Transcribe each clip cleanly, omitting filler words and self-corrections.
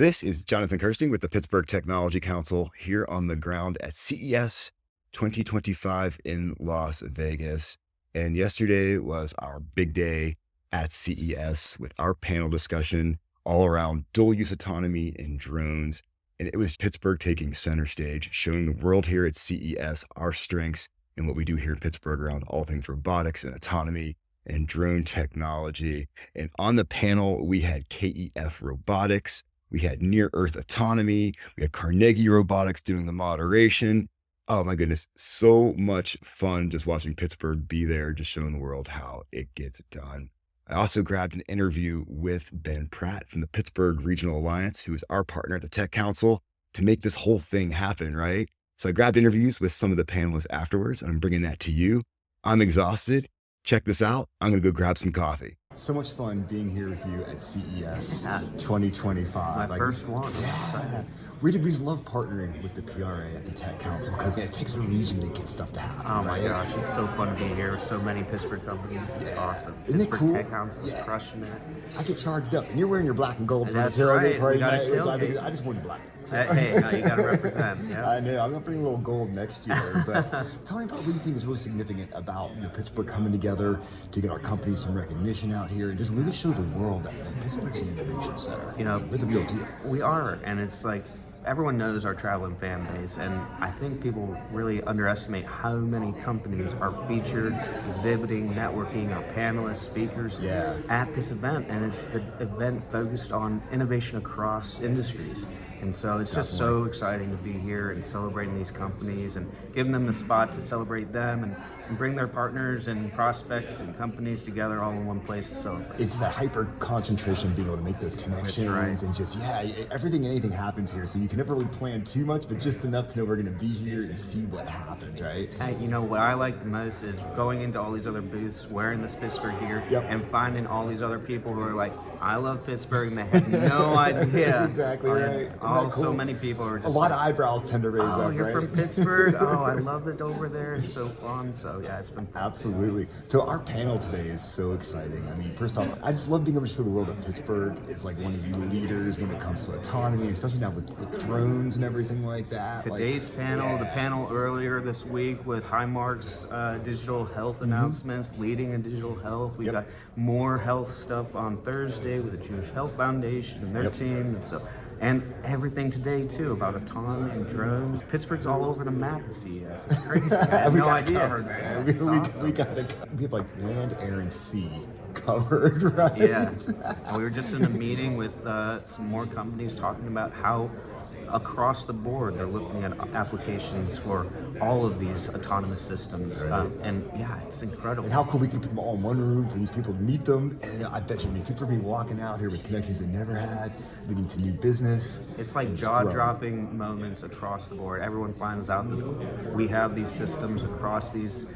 This is Jonathan Kirsting with the Pittsburgh Technology Council here on the ground at CES 2025 in Las Vegas. And yesterday was our big day at CES with our panel discussion all around dual use autonomy and drones. And it was Pittsburgh taking center stage, showing the world here at CES our strengths and what we do here in Pittsburgh around all things robotics and autonomy and drone technology. And on the panel, we had KEF Robotics, we had Near Earth Autonomy, we had Carnegie Robotics doing the moderation. Oh my goodness, so much fun just watching Pittsburgh be there, just showing the world how it gets done. I also grabbed an interview with Ben Pratt from the Pittsburgh Regional Alliance, who is our partner at the Tech Council, to make this whole thing happen, right? So I grabbed interviews with some of the panelists afterwards, and I'm bringing that to you. I'm exhausted. Check this out. I'm going to go grab some coffee. So much fun being here with you at CES 2025. My first one. Yeah. We just love partnering with the PRA at the Tech Council because it takes a region to get stuff to happen. Oh my gosh, it's so fun to be here with so many Pittsburgh companies. It's awesome. Isn't it Pittsburgh cool? Tech Council is crushing it. I get charged up, and you're wearing your black and gold for That's the tailgate right. party We got a night. So tailgate. I just wanted black. So. Hey, no, you got to represent. Yeah. I know. I'm gonna bring a little gold next year. But tell me about what you think is really significant about Pittsburgh coming together to get our company some recognition out here and just really show the world that Pittsburgh's an innovation center. We're the real deal. We are, and it's like everyone knows our traveling fan base, and I think people really underestimate how many companies are featured, exhibiting, networking, or panelists, speakers at this event. And it's the event focused on innovation across industries. And so it's just so exciting to be here and celebrating these companies and giving them the spot to celebrate them and bring their partners and prospects and companies together all in one place to celebrate. It's the hyper concentration of being able to make those connections and just, everything and anything happens here. So you can never really plan too much, but just enough to know we're going to be here and see what happens, right? What I like the most is going into all these other booths, wearing this Pittsburgh gear, and finding all these other people who are like, I love Pittsburgh, and they have no idea. Exactly right. Cool? So many people are just a lot of eyebrows tend to raise up, right? You're from Pittsburgh? Oh, I love it over there. It's so fun. So yeah, it's been fun. Absolutely. So our panel today is so exciting. I mean, first off, I just love being able to show the world that Pittsburgh is like one of you leaders when it comes to autonomy, especially now with drones and everything like that. Today's panel, the panel earlier this week with Highmark's digital health announcements, leading in digital health. We've got more health stuff on Thursday with the Jewish Health Foundation and their team. And everything today too about autonomy and drones. Pittsburgh's all over the map at CES. It's crazy. I have no idea. Covered, man. We have like land, air, and sea covered, right? Yeah. And we were just in a meeting with some more companies talking about how across the board they're looking at applications for all of these autonomous systems. It's incredible. And how cool we can put them all in one room for these people to meet them. And I bet you people are be walking out here with connections they never had, leading to new business. It's like jaw-dropping moments across the board. Everyone finds out that we have these systems across these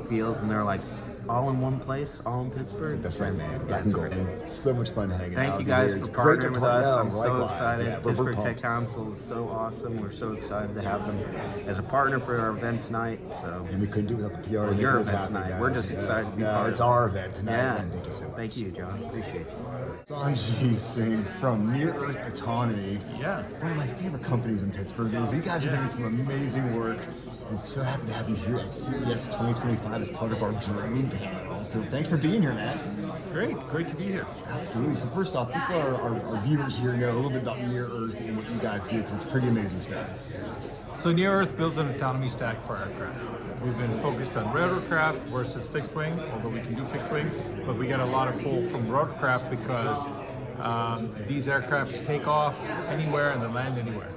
fields, and they're like, all in one place, all in Pittsburgh. That's right, man. That's great. So much fun hanging out. Thank you guys for partnering with us. I'm so excited. Pittsburgh Tech Council is so awesome. We're so excited to have them as a partner for our event tonight. And we couldn't do it without the PR. Your event tonight. Guys. We're just excited to be part of it. It's our event tonight. Yeah. Thank you so much. Thank you, John. Appreciate you. Sanjeev Singh from Near Earth Autonomy. Yeah. One of my favorite companies in Pittsburgh. You guys are doing some amazing work. And so happy to have you here at CES 2025 as part of our drone panel. So thanks for being here, Matt. Great to be here. Absolutely. So first off, just so our viewers here know a little bit about Near Earth and what you guys do, because it's pretty amazing stuff. So Near Earth builds an autonomy stack for aircraft. We've been focused on rotorcraft versus fixed wing, although we can do fixed wing, but we get a lot of pull from rotorcraft because these aircraft take off anywhere and they land anywhere.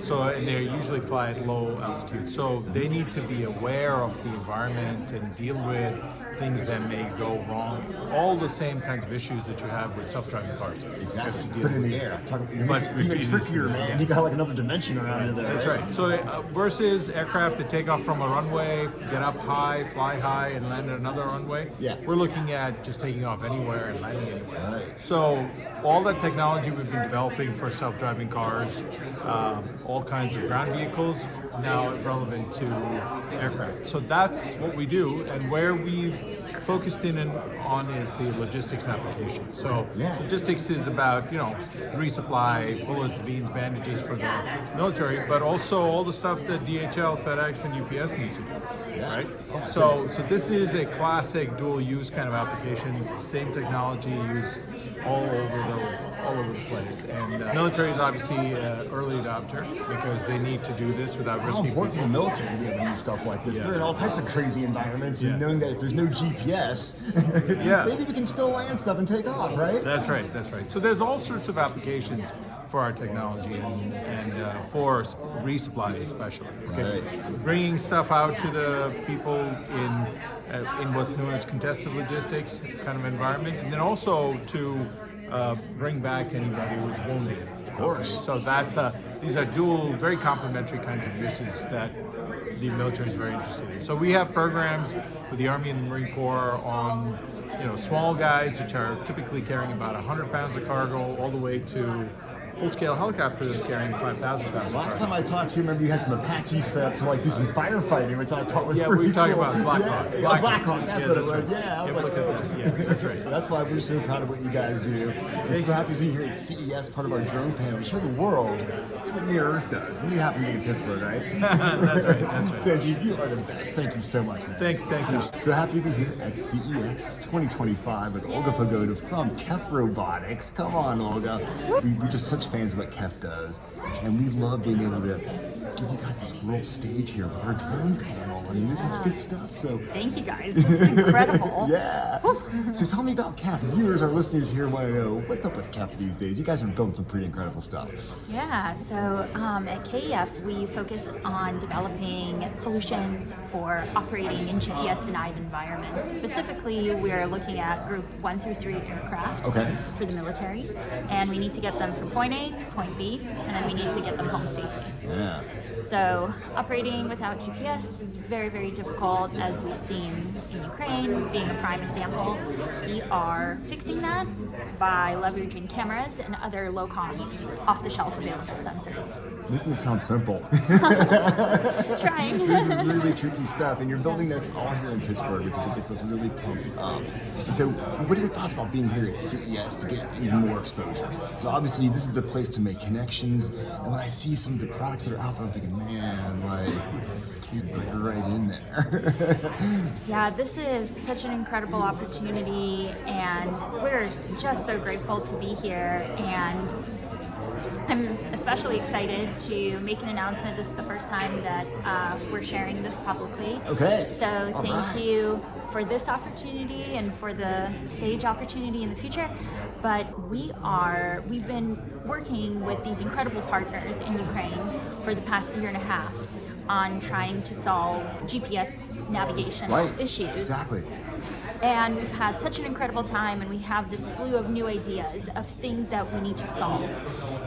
So they usually fly at low altitude. So they need to be aware of the environment and deal with things that may go wrong. All the same kinds of issues that you have with self-driving cars. Exactly. Put it in the air. It's even trickier, man. You got like another dimension around it there. That's right. So versus aircraft that take off from a runway, get up high, fly high, and land at another runway. We're looking at just taking off anywhere and landing anywhere. Right. So all that technology we've been developing for self-driving cars, all kinds of ground vehicles, now relevant to aircraft. So that's what we do, and where we've focused in on is the logistics application. So Yeah. logistics is about, resupply, bullets, beans, bandages for the military, but also all the stuff that DHL, FedEx, and UPS need to do, right? Oh, So this is a classic dual use kind of application, same technology used all over the place. And military is obviously an early adopter because they need to do this without How risking important for people. the military to be able to use stuff like this? Yeah. They're in all types of crazy environments, Yeah. and knowing that if there's no GPS, Yeah. maybe we can still land stuff and take off, right? That's right. So there's all sorts of applications for our technology and for resupply especially. Okay? Bringing stuff out to the people in what's known as contested logistics kind of environment, and then also to bring back anybody who's wounded. Of course. So these are dual, very complementary kinds of uses that the military is very interested in. So we have programs with the Army and the Marine Corps on, small guys, which are typically carrying about 100 pounds of cargo, all the way to full-scale helicopters carrying 5,000 pounds. Last time I talked to you, remember you had some Apaches set up to like do some firefighting, which I thought was Yeah, pretty we were talking cool. about Blackhawk. Yeah, Blackhawk, that's what it was. right. Yeah, I was Yeah, like, look at that. Yeah, that's right. That's why we're so proud of what you guys do. I'm so happy to see you here at CES, part of our drone panel. Show the world that's what Near Earth does. Really happy to be in Pittsburgh, right? That's right. Sanjeev, you are the best. Thank you so much, man. Thanks. So happy to be here at CES 2025 with Olga Pagoda from KEF Robotics. Come on, Olga. We're just such fans of what KEF does, and we love being able to give you guys this world stage here with our drone panel. I mean, this is good stuff. So Thank you guys. This is incredible. yeah. So tell me about KEF. Viewers, our listeners here want to know what's up with KEF these days. You guys are building some pretty incredible stuff. Yeah, so at KEF, we focus on developing solutions for operating in GPS-denied environments. Specifically, we're looking at Group 1 through 3 aircraft for the military, and we need to get them from point A to point B, and then we need to get them home safely. Yeah. So operating without GPS is very, very difficult, as we've seen in Ukraine, being a prime example. We are fixing that by leveraging cameras and other low-cost, off-the-shelf available sensors. Making it sound simple. Trying. This is really tricky stuff, and you're building this all here in Pittsburgh, which gets us really pumped up. And so, what are your thoughts about being here at CES to get even more exposure? So obviously, this is the place to make connections, and when I see some of the products that are out there, I'm thinking, man, like, kids are right in there. Yeah, this is such an incredible opportunity, and we're just so grateful to be here. And I'm especially excited to make an announcement. This is the first time that we're sharing this publicly. Okay. So All thank right. you for this opportunity and for the stage opportunity in the future. But we've been working with these incredible partners in Ukraine for the past year and a half on trying to solve GPS navigation issues. Exactly. And we've had such an incredible time, and we have this slew of new ideas of things that we need to solve.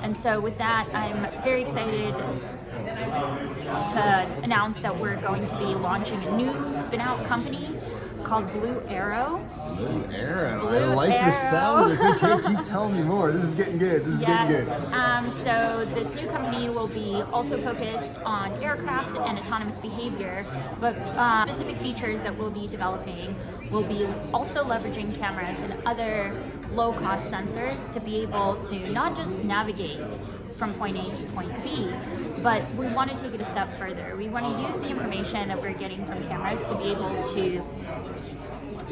And so with that, I'm very excited to announce that we're going to be launching a new spin-out company called Blue Arrow. Blue Arrow. I Blue like the sound of this. Arrow. Okay, keep telling me more. This is getting good. This is getting good. So this new company will be also focused on aircraft and autonomous behavior, but specific features that we'll be developing will be also leveraging cameras and other low-cost sensors to be able to not just navigate from point A to point B, but we want to take it a step further. We want to use the information that we're getting from cameras to be able to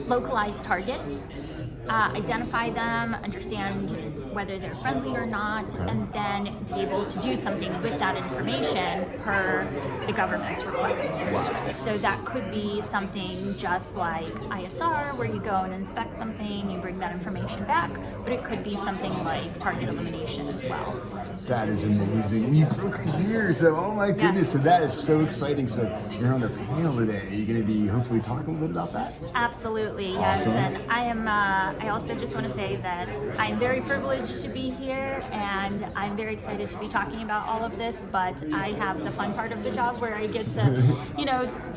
localize targets, identify them, understand whether they're friendly or not, and then be able to do something with that information per the government's request. So that could be something just like ISR, where you go and inspect something, you bring that information back, but it could be something like target elimination as well. That is amazing. And you broke here, so oh my goodness, so that is so exciting. So you're on the panel today. Are you going to be hopefully talking a little bit about that? Absolutely, yes. Awesome. And I also just want to say that I'm very privileged privilege to be here, and I'm very excited to be talking about all of this, but I have the fun part of the job where I get to,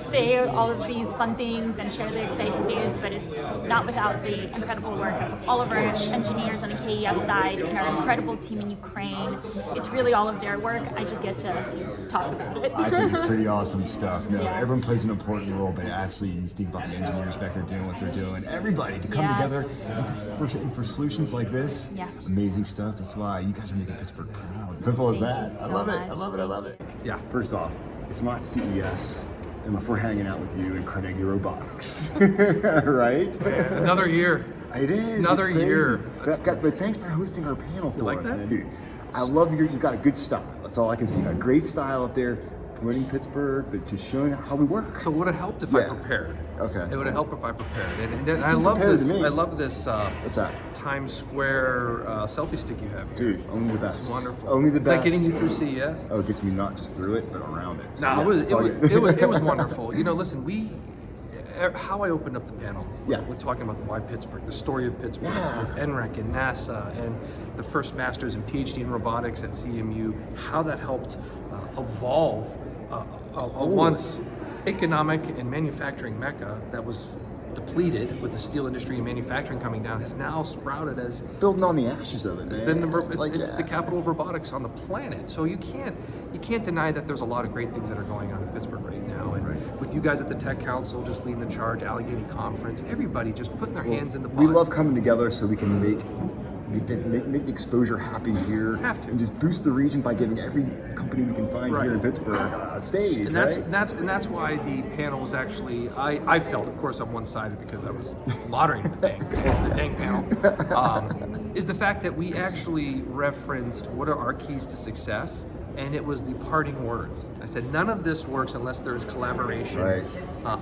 say all of these fun things and share the exciting news, but it's not without the incredible work of all of our engineers on the KEF side and our incredible team in Ukraine. It's really all of their work. I just get to talk about it. I think it's pretty awesome stuff. No, Yeah. everyone plays an important role, but actually you think about the engineers back there doing what they're doing. Everybody to come Yes. together and for solutions like this. Yeah. Amazing stuff. That's why you guys are making Pittsburgh proud. Simple as Thank that. you I so love it. much. I love it. I love it. Yeah. First off, it's not CES unless we're hanging out with you in Carnegie Robotics, right? Another year. It is. Another it's crazy. year. But thanks for hosting our panel for like us, that? man. Dude, I love you got a good style. That's all I can say. You got a great style up there, promoting Pittsburgh, but just showing how we work. So it would have helped if Yeah. I prepared. Okay. It would have helped if I prepared. And You I seem love prepared this. to me. I love this What's that? Times Square selfie stick you have here. Dude, only the best. It's wonderful. Only the Is best. that getting you through CES? Oh, it gets me not just through it, but around it. So, No, yeah, it's all good. it was wonderful. Listen, how I opened up the panel Yeah. with talking about the why Pittsburgh, the story of Pittsburgh, Yeah. with NREC and NASA, and the first masters and PhD in robotics at CMU, how that helped evolve a once economic and manufacturing mecca that was depleted with the steel industry and manufacturing coming down, has now sprouted as Building on the ashes of it, man. it's the capital of robotics on the planet. So you can't deny that there's a lot of great things that are going on in Pittsburgh right now. And with you guys at the Tech Council just leading the charge, Allegheny Conference, everybody just putting their hands in the pot. We love coming together so we can make the exposure happen here, Have to. and just boost the region by giving every company we can find Right. here in Pittsburgh a stage, And that's, right? that's why the panel was actually, I felt, of course, I'm one-sided because I was moderating the dang panel, is the fact that we actually referenced what are our keys to success, and it was the parting words. I said, none of this works unless there is collaboration Right.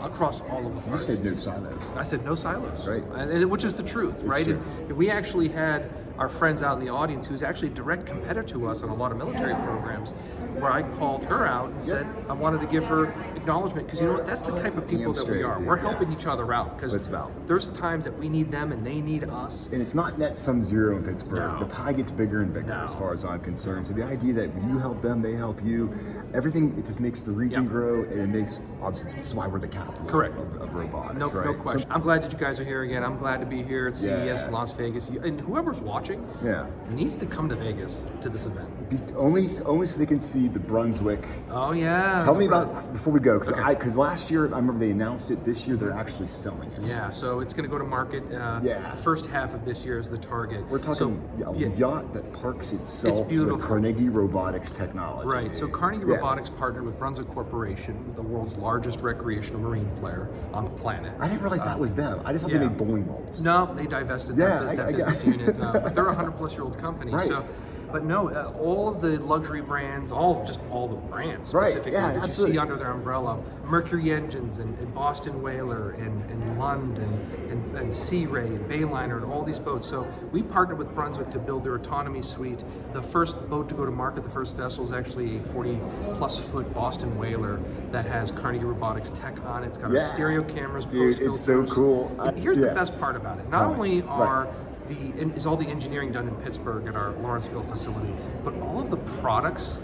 across all of the You parties. said no silos. I said no silos, Right. which is the truth, right? true. And we actually had our friends out in the audience who's actually a direct competitor to us on a lot of military programs, where I called her out and said I wanted to give her acknowledgement, because you know what, that's the type of people that we straight, are. dude. We're helping Yes. each other out, because That's about. there's times that we need them and they need us. And it's not net sum zero in Pittsburgh. No. The pie gets bigger and bigger No. as far as I'm concerned. So the idea that when you help them, they help you, everything, it just makes the region Yep. grow, and it makes, obviously, this is why we're the capital Correct. of robotics, No, right? no question. I'm glad that you guys are here again. I'm glad to be here at CES Yeah. in Las Vegas. And whoever's watching Yeah. needs to come to Vegas to this event. Only so they can see the Brunswick. Oh yeah. Tell me about, before we go, because Okay. last year, I remember they announced it. This year, they're actually selling it. Yeah, so it's going to go to market. Yeah. First half of this year is the target. We're talking So, a yeah, yacht that parks itself beautiful. with Carnegie Robotics technology. Right. So Carnegie Yeah. Robotics partnered with Brunswick Corporation, the world's largest recreational marine player on the planet. I didn't realize that was them. I just thought yeah. they made bowling balls. No, they divested Yeah, that I business unit, but they're a 100-plus-year-old company. Right. So, but no, all of the luxury brands, all the brands Right, specifically yeah, that absolutely. you see under their umbrella, Mercury Engines and Boston Whaler and Lund and Sea Ray and Bayliner and all these boats. So we partnered with Brunswick to build their autonomy suite. The first boat to go to market, the first vessel, is actually a 40-plus foot Boston Whaler that has Carnegie Robotics tech on it. It's got Yeah. our stereo cameras, Dude, pose it's so filters. cool. Here's Yeah. the best part about it. Not Tell me. only are Right. is all the engineering done in Pittsburgh at our Lawrenceville facility, but all of the products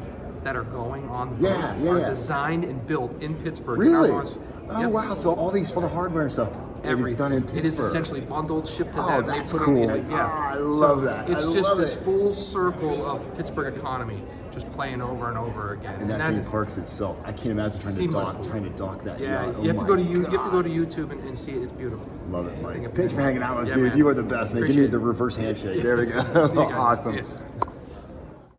that are going on the Yeah, boat yeah, are yeah. designed and built in Pittsburgh. In our Really? Lawrenceville. Oh, Yep. wow. So all the hardware and stuff, it is Everything. done in Pittsburgh. It is essentially bundled, shipped to Oh, them. that's they put cool. Them, Ah, I love that. It's I just love this it. full circle of Pittsburgh economy, just playing over and over again. And that that thing is parks itself. I can't imagine trying to dock that. Yeah, yacht. you have Oh to go to my you have to go to God. YouTube and see it. It's beautiful. Love it, It's a thing Mike. of Thanks for hanging out with us, Yeah, dude. man. You are the best, man. Give me Appreciate the it. reverse handshake. There we go. See you guys. Awesome. Yeah.